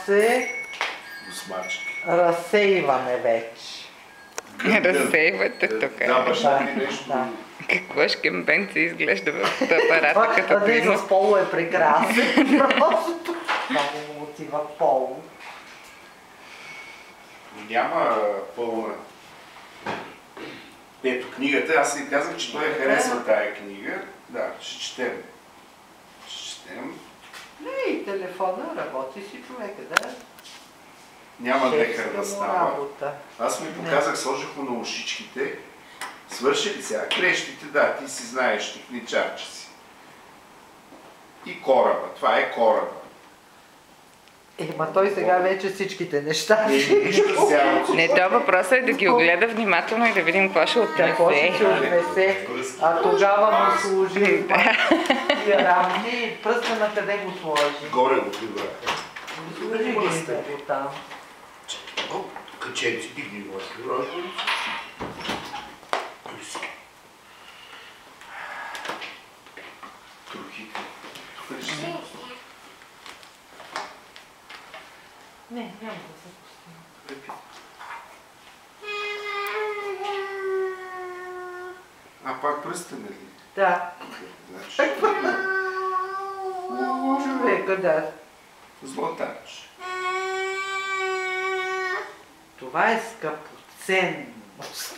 се разсейваме вече. Разсейвате тук. Да, баща ми нещо. Какво шкембенце изглежда в апарата като Не, има. с поло е прекрасен. Просто много му отива поло. Няма пълна. Ето книгата, аз си казах, че той харесва тая книга. Да, ще четем. Ще четем. Не, и телефона работи си човека, да. Няма лекар да му става. работа. Аз ми показах, сложих му на ушичките. Свърши ли сега? Клещите, да, ти си знаеш, техничарче си. И кораба. Това е кораба. Ма той сега вече всичките неща. Нищо сега. Не, това въпросът е да ги огледа внимателно и да видим какво ще Какво ще отнесе. отнесе, а тогава му служи тия рамки и пръста на къде го сложи. Горе го прибрах. Сложи ги него там. Качен си, дигни го. Трохите. Не, няма да се пустим. А пак пръстен ли? Да. Значи, Човека, да. златач. Това е скъпоценност.